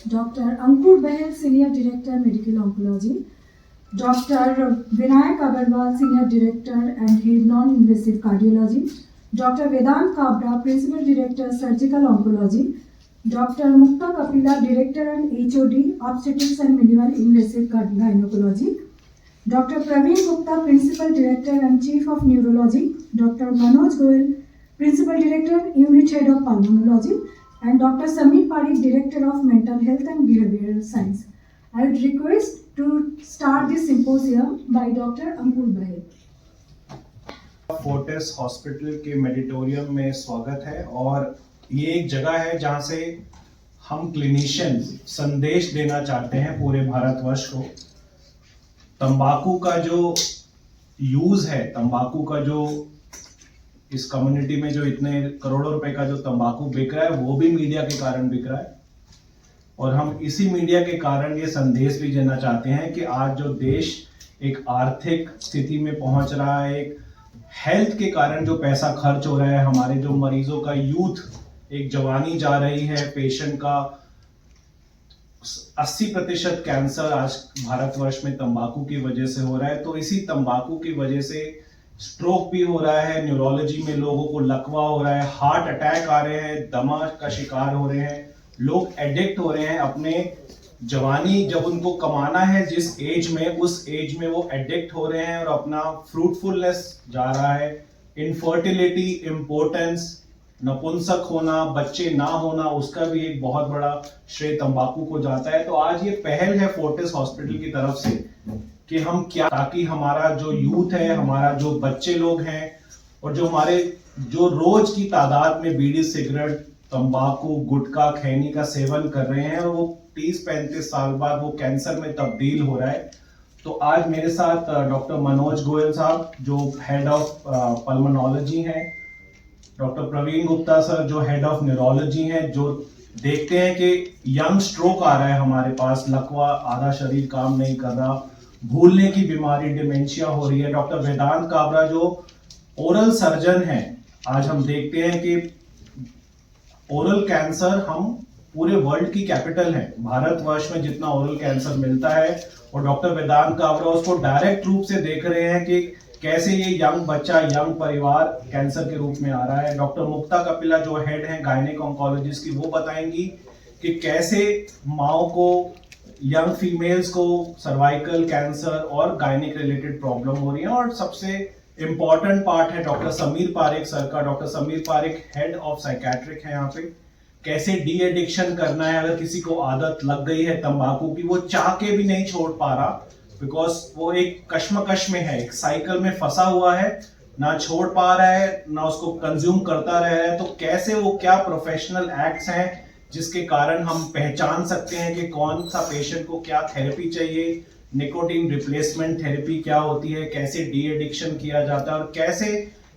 Dr. Ankur Bahel, Senior Director, Medical Oncology, Dr. Vinayak Agarwal, Senior Director and Head Non-Invasive Cardiology, Dr. Vedant Kabra, Principal Director, Surgical Oncology, Dr. Mukta Kapila, Director and HOD, Obstetrics and Minimal Invasive Gynecology, Dr. Praveen Gupta, Principal Director and Chief of Neurology, Dr. Manoj Goel, Principal Director, Unit Head of Pulmonology, and Dr. Sameer Parikh, Director of Mental Health and Behavioral Science. I would request to start this symposium by Dr. Ankur Bahel. Fortis hospital के मेडिटोरियम में स्वागत है। और ये एक जगह है जहां से हम क्लिनिशियन संदेश देना चाहते हैं पूरे भारतवर्ष को। तंबाकू का जो यूज है, तंबाकू का जो इस कम्युनिटी में जो इतने करोड़ों रुपए का जो तंबाकू बिक रहा है, वो भी मीडिया के कारण बिक रहा है। और हम इसी मीडिया के कारण ये संदेश भी देना चाहते हैं कि आज जो देश एक आर्थिक स्थिति में पहुंच रहा है, एक हेल्थ के कारण जो पैसा खर्च हो रहा है, हमारे जो मरीजों का यूथ, एक जवानी जा रही है, पेशेंट का 80% कैंसर आज भारतवर्ष में तंबाकू की वजह से हो रहा है। तो इसी तंबाकू की वजह से स्ट्रोक भी हो रहा है, न्यूरोलॉजी में लोगों को लकवा हो रहा है, हार्ट अटैक आ रहे हैं, दमा का शिकार हो रहे हैं, लोग एडिक्ट हो रहे हैं। अपने जवानी जब उनको कमाना है जिस एज में, उस एज में वो एडिक्ट हो रहे हैं और अपना फ्रूटफुलनेस जा रहा है। इनफर्टिलिटी, इम्पोर्टेंस, नपुंसक होना, बच्चे ना होना, उसका भी एक बहुत बड़ा श्रेय तंबाकू को जाता है। तो आज ये पहल है फोर्टिस हॉस्पिटल की तरफ से कि हम क्या, ताकि हमारा जो यूथ है, हमारा जो बच्चे लोग हैं और जो हमारे जो रोज की तादाद में बीड़ी, सिगरेट, तंबाकू, गुटखा, खैनी का सेवन कर रहे हैं और वो 30-35 साल बाद वो कैंसर में तब्दील हो रहा है। तो आज मेरे साथ डॉक्टर मनोज गोयल साहब जो हेड ऑफ पल्मोनोलॉजी हैं, डॉक्टर प्रवीण गुप्ता सर जो हेड ऑफ न्यूरोलॉजी हैं, जो देखते हैं कि यंग स्ट्रोक आ रहा है हमारे पास, लकवा, आधा शरीर काम नहीं कर रहा, भूलने की बीमारी, डिमेंशिया हो रही है। डॉक्टर वेदांत काबरा जो ओरल सर्जन हैं, आज हम देखते हैं कि ओरल कैंसर हम पूरे वर्ल्ड की कैपिटल है, भारतवर्ष में जितना ओरल कैंसर मिलता है, और डॉक्टर वेदांत काबरा उसको डायरेक्ट रूप से देख रहे हैं कि कैसे ये यंग बच्चा, यंग परिवार कैंसर के रूप में आ रहा है। डॉक्टर मुक्ता कपिला जो हेड हैं गायनेक ऑन्कोलॉजिस्ट की, वो बताएंगी कि कैसे माओ को, यंग फीमेल्स को सर्वाइकल कैंसर और गायनेक रिलेटेड प्रॉब्लम हो रही है। और सबसे इंपॉर्टेंट पार्ट है डॉक्टर समीर पारिक सर का। Doctor Sameer Pareek head of psychiatric है यहाँ पे। कैसे डी एडिक्शन करना है, अगर किसी को आदत लग गई है तंबाकू की, वो चाह के भी नहीं छोड़ पा रहा, बिकॉज वो एक कश्मकश में है, एक साइकिल में फंसा हुआ है, ना छोड़ पा रहा है, ना उसको कंज्यूम करता रह रहा है। तो कैसे वो, क्या प्रोफेशनल एक्ट्स हैं जिसके कारण हम पहचान सकते हैं कि कौन सा पेशेंट को क्या थेरेपी चाहिए, निकोटीन रिप्लेसमेंट थेरेपी क्या होती है, कैसे डी एडिक्शन किया जाता है, और कैसे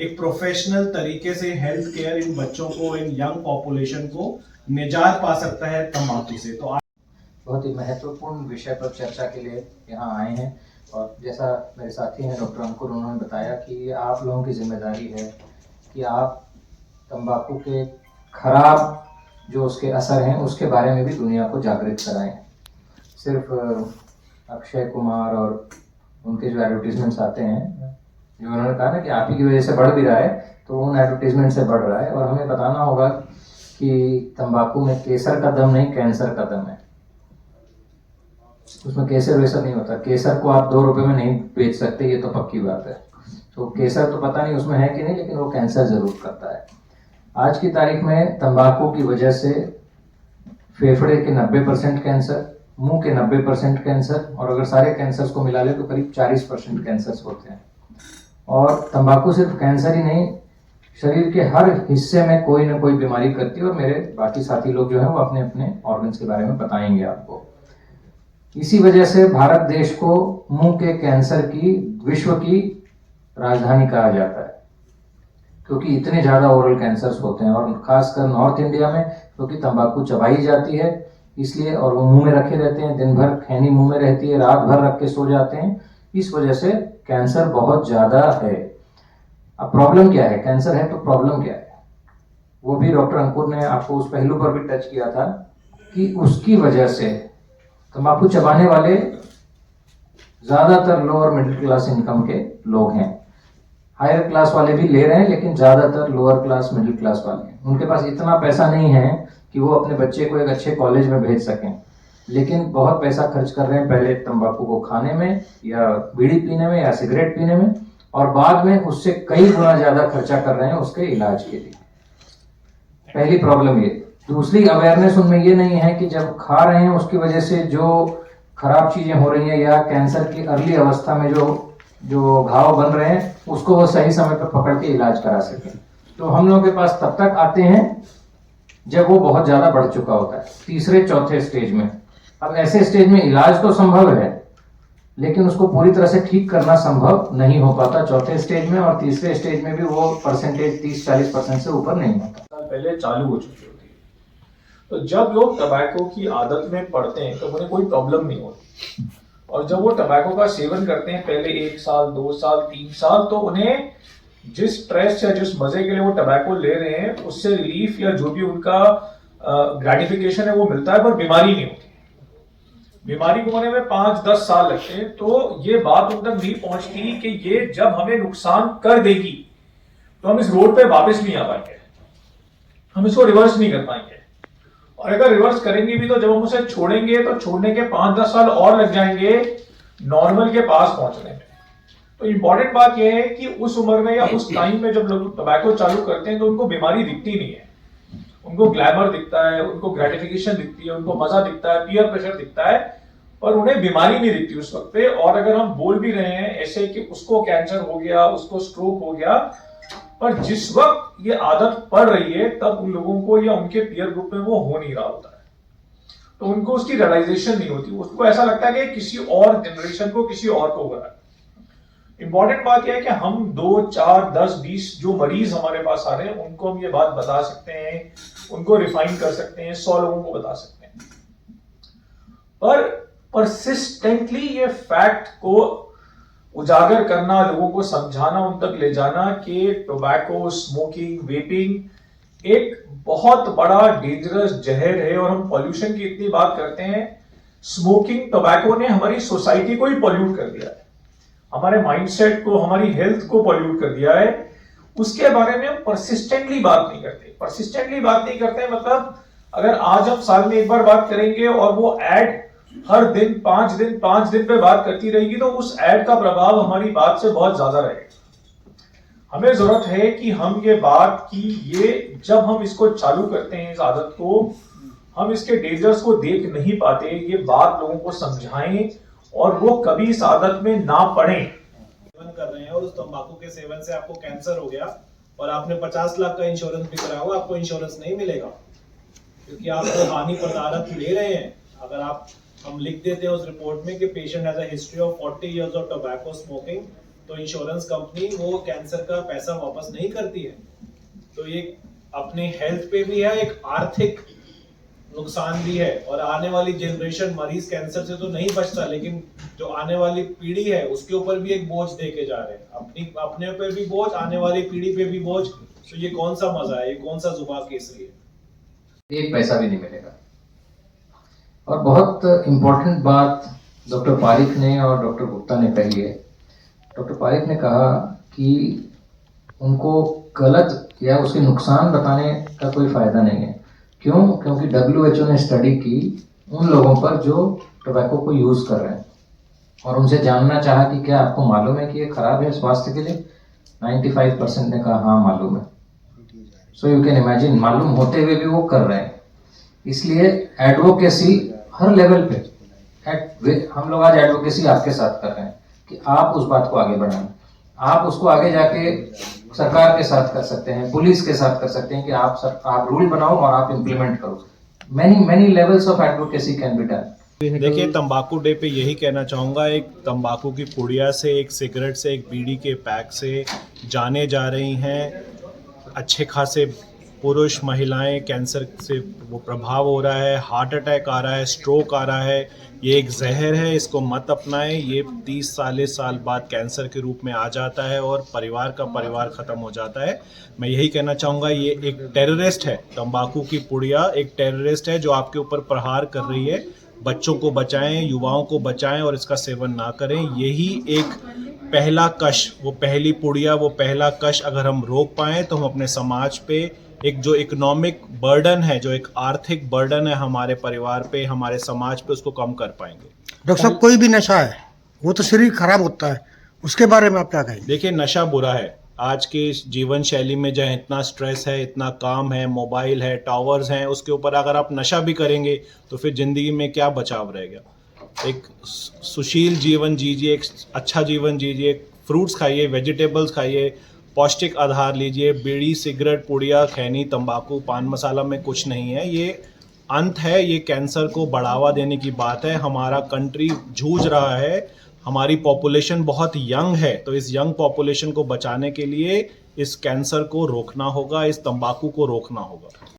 एक प्रोफेशनल तरीके से हेल्थ केयर इन बच्चों को, इन यंग पॉपुलेशन को निजात पा सकता है तंबाकू से। तो बहुत ही महत्वपूर्ण विषय पर चर्चा के लिए यहाँ आए हैं। और जैसा मेरे साथी हैं डॉक्टर अंकुर, उन्होंने बताया कि आप लोगों की जिम्मेदारी है कि आप तंबाकू के खराब जो उसके असर हैं उसके बारे में भी दुनिया को जागृत कराएं। सिर्फ अक्षय कुमार और उनके जो एडवर्टीजमेंट्स आते हैं, जो उन्होंने कहा ना कि आप ही की वजह से बढ़ भी रहा है, तो उन एडवर्टीजमेंट से बढ़ रहा है। और हमें बताना होगा कि तंबाकू में केसर का दम नहीं, कैंसर का दम है। उसमें केसर वैसा नहीं होता। केसर को आप 2 रुपए में नहीं बेच सकते, ये तो पक्की बात है। तो केसर तो पता नहीं उसमें है कि नहीं, लेकिन वो कैंसर जरूर करता है। आज की तारीख में तंबाकू की वजह से फेफड़े के 90% कैंसर, मुंह के 90% कैंसर, और अगर सारे कैंसर्स को मिला ले तो करीब 40% कैंसर्स होते हैं। और तंबाकू सिर्फ कैंसर ही नहीं, शरीर के हर हिस्से में कोई ना कोई बीमारी करती है। और मेरे बाकी साथी लोग जो हैं वो अपने अपने ऑर्गन्स के बारे में बताएंगे आपको। इसी वजह से भारत देश को मुंह के कैंसर की विश्व की राजधानी कहा जाता है, क्योंकि इतने ज्यादा ओरल कैंसर्स होते हैं। और खासकर नॉर्थ इंडिया में, क्योंकि तंबाकू चबाई जाती है इसलिए, और वो मुंह में रखे रहते हैं, दिन भर खैनी मुंह में रहती है, रात भर रख के सो जाते हैं, इस वजह से कैंसर बहुत ज्यादा है। अब प्रॉब्लम क्या है? कैंसर है तो प्रॉब्लम क्या है, वो भी डॉक्टर अंकुर ने आपको उस पहलू पर भी टच किया था कि उसकी वजह से तंबाकू चबाने वाले ज्यादातर लोअर मिडिल क्लास इनकम के लोग हैं। हायर क्लास वाले भी ले रहे हैं, लेकिन ज्यादातर लोअर क्लास मिडिल क्लास वाले हैं। उनके पास इतना पैसा नहीं है कि वो अपने बच्चे को एक अच्छे कॉलेज में भेज सकें, लेकिन बहुत पैसा खर्च कर रहे हैं पहले तंबाकू को खाने में या बीड़ी पीने में या सिगरेट पीने में, और बाद में उससे कई गुना ज्यादा खर्चा कर रहे हैं उसके इलाज के लिए। पहली प्रॉब्लम ये। दूसरी, अवेयरनेस उनमें ये नहीं है कि जब खा रहे हैं उसकी वजह से जो खराब चीजें हो रही हैं या कैंसर की अर्ली अवस्था में जो घाव बन रहे हैं उसको वो सही समय पर पकड़ के इलाज करा सकें। तो हम लोगों के पास तब तक आते हैं जब वो बहुत ज्यादा बढ़ चुका होता है, तीसरे चौथे स्टेज में। अब ऐसे स्टेज में इलाज तो संभव है, लेकिन उसको पूरी तरह से ठीक करना संभव नहीं हो पाता चौथे स्टेज में, और तीसरे स्टेज में भी वो परसेंटेज 30-40% से ऊपर नहीं होता। साल पहले चालू हो चुकी होती है। तो जब लोग टबैको की आदत में पड़ते हैं तो उन्हें कोई प्रॉब्लम नहीं होती, और जब वो टबैको का सेवन करते हैं पहले 1 साल 2 साल 3 साल, तो उन्हें जिस स्ट्रेस या जिस मजे के लिए वो टबैको ले रहे हैं उससे रिलीफ या जो भी उनका ग्रेटिफिकेशन है वो मिलता है, पर बीमारी नहीं होती। बीमारी को होने में 5-10 साल लगते हैं। तो ये बात उन तक नहीं पहुंचती कि ये जब हमें नुकसान कर देगी तो हम इस रोड पे वापस नहीं आ पाएंगे, हम इसको रिवर्स नहीं कर पाएंगे। और अगर रिवर्स करेंगे भी तो जब हम उसे छोड़ेंगे तो छोड़ने के 5-10 साल और लग जाएंगे नॉर्मल के पास पहुंचने में। तो इंपॉर्टेंट बात यह है कि उस उम्र में या उस टाइम में जब लोग टबैको चालू करते हैं तो उनको बीमारी दिखती नहीं है, उनको ग्लैमर दिखता है, उनको ग्रेटिफिकेशन दिखती है, उनको मजा दिखता है, पीयर प्रेशर दिखता है, पर उन्हें बीमारी नहीं दिखती उस वक्त पे। और अगर हम बोल भी रहे हैं ऐसे कि उसको कैंसर हो गया, उसको स्ट्रोक हो गया, पर जिस वक्त ये आदत पड़ रही है तब उन लोगों को या उनके पीयर ग्रुप में वो हो नहीं रहा होता है, तो उनको उसकी रियलाइजेशन नहीं होती। उसको ऐसा लगता है कि किसी और जनरेशन को, किसी और को हो रहा है। इंपॉर्टेंट बात यह है कि हम 2, 4, 10, 20 जो मरीज हमारे पास आ रहे हैं उनको हम ये बात बता सकते हैं, उनको रिफाइन कर सकते हैं, 100 लोगों को बता सकते हैं, पर परसिस्टेंटली ये फैक्ट को उजागर करना, लोगों को समझाना, उन तक ले जाना कि टोबैको, स्मोकिंग, वेपिंग एक बहुत बड़ा डेंजरस जहर है। और हम पॉल्यूशन की इतनी बात करते हैं, स्मोकिंग, टोबैको ने हमारी सोसाइटी को ही पॉल्यूट कर दिया है, हमारे माइंडसेट को, हमारी हेल्थ को पॉल्यूट कर दिया है। उसके बारे में हम परसिस्टेंटली बात नहीं करते। परसिस्टेंटली बात नहीं करते मतलब अगर आज हम साल में एक बार बात करेंगे और वो एड हर दिन 5 दिन पे बात करती रहेगी, तो उस एड का प्रभाव हमारी बात से बहुत ज्यादा रहेगा। हमें जरूरत है कि हम ये बात की, ये जब हम इसको चालू करते हैं इस आदत को, हम इसके डेंजर्स को देख नहीं पाते, ये बात लोगों को समझाएं और वो कभी इस आदत में ना पड़े। सेवन कर रहे हैं और उस तंबाकू के सेवन से आपको कैंसर हो गया और आपने 50 लाख का इंश्योरेंस भी कराया होगा, आपको इंश्योरेंस नहीं मिलेगा, क्योंकि आप तो हानि पदार्थ ले रहे हैं। अगर हम लिख देते हैं उस रिपोर्ट में कि patient has a history of 40 years of tobacco smoking, तो इंश्योरेंस कंपनी वो कैंसर का पैसा वापस नहीं करती है। तो ये अपने हेल्थ पे भी है, एक आर्थिक नुकसान भी है, और आने वाली जनरेशन मरीज कैंसर से तो नहीं बचता, लेकिन जो आने वाली पीढ़ी है उसके ऊपर भी एक बोझ देके जा रहे हैं, अपने पे भी बोझ, आने वाली पीढ़ी पे भी बोझ। तो ये कौन सा मजा है, ये कौन सा जुबान केसरी है? 1 पैसा भी नहीं मिलेगा। और बहुत इंपॉर्टेंट बात डॉक्टर पारिक ने और डॉक्टर गुप्ता ने कही है। डॉक्टर पारिक ने कहा कि उनको गलत या उसके नुकसान बताने का कोई फायदा नहीं है। क्यों? क्योंकि WHO ने स्टडी की उन लोगों पर जो टोबैको को यूज कर रहे हैं, और उनसे जानना चाहा कि क्या आपको मालूम है कि ये खराब है स्वास्थ्य के लिए। 95% ने कहा हाँ मालूम है। सो यू कैन इमेजिन, मालूम होते हुए भी वो कर रहे हैं। इसलिए एडवोकेसी हर लेवल पे, हम लोग आज एडवोकेसी आपके साथ कर रहे हैं कि आप उस बात को आगे बढ़ाएं। आप उसको आगे जाके सरकार के साथ कर सकते हैं, पुलिस के साथ कर सकते हैं कि आप रूल बनाओ और आप इम्प्लीमेंट करो। many levels of advocacy can be done. देखिए, तंबाकू डे पे यही कहना चाहूँगा, एक तंबाकू की पुड़िया से, एक सिगरेट से, एक बीड़ी के पैक से जाने जा रही हैं अच्छे खासे पुरुष महिलाएं कैंसर से वो प्रभाव हो रहा है, हार्ट अटैक आ रहा है, स्ट्रोक आ रहा है। ये एक जहर है, इसको मत अपनाएं। ये 30-40 साल बाद कैंसर के रूप में आ जाता है और परिवार का परिवार ख़त्म हो जाता है। मैं यही कहना चाहूँगा, ये एक टेररिस्ट है, तंबाकू की पुड़िया एक टेररिस्ट है जो आपके ऊपर प्रहार कर रही है। बच्चों को बचाएं, युवाओं को बचाएं और इसका सेवन ना करें। यही एक पहला कश, वो पहली पुड़िया, वो पहला कश अगर हम रोक पाएँ तो हम अपने समाज पे एक जो इकोनॉमिक बर्डन है, जो एक आर्थिक बर्डन है हमारे परिवार पे, हमारे समाज पे, उसको कम कर पाएंगे। डॉक्टर साहब, कोई भी नशा है वो तो शरीर खराब होता है, उसके बारे में आप क्या कहेंगे? देखिए, नशा बुरा है। आज के जीवन शैली में जहाँ इतना स्ट्रेस है, इतना काम है, मोबाइल है, टावर्स हैं, उसके ऊपर अगर आप नशा भी करेंगे तो फिर ज़िंदगी में क्या बचाव रहेगा। एक सुशील जीवन जीजिए, एक अच्छा जीवन जीजिए, फ्रूट्स खाइए, वेजिटेबल्स खाइए, पौष्टिक आहार लीजिए। बीड़ी, सिगरेट, पुड़िया, खैनी, तंबाकू, पान मसाला में कुछ नहीं है। ये अंत है, ये कैंसर को बढ़ावा देने की बात है। हमारा कंट्री जूझ रहा है, हमारी पॉपुलेशन बहुत यंग है, तो इस यंग पॉपुलेशन को बचाने के लिए इस कैंसर को रोकना होगा, इस तंबाकू को रोकना होगा।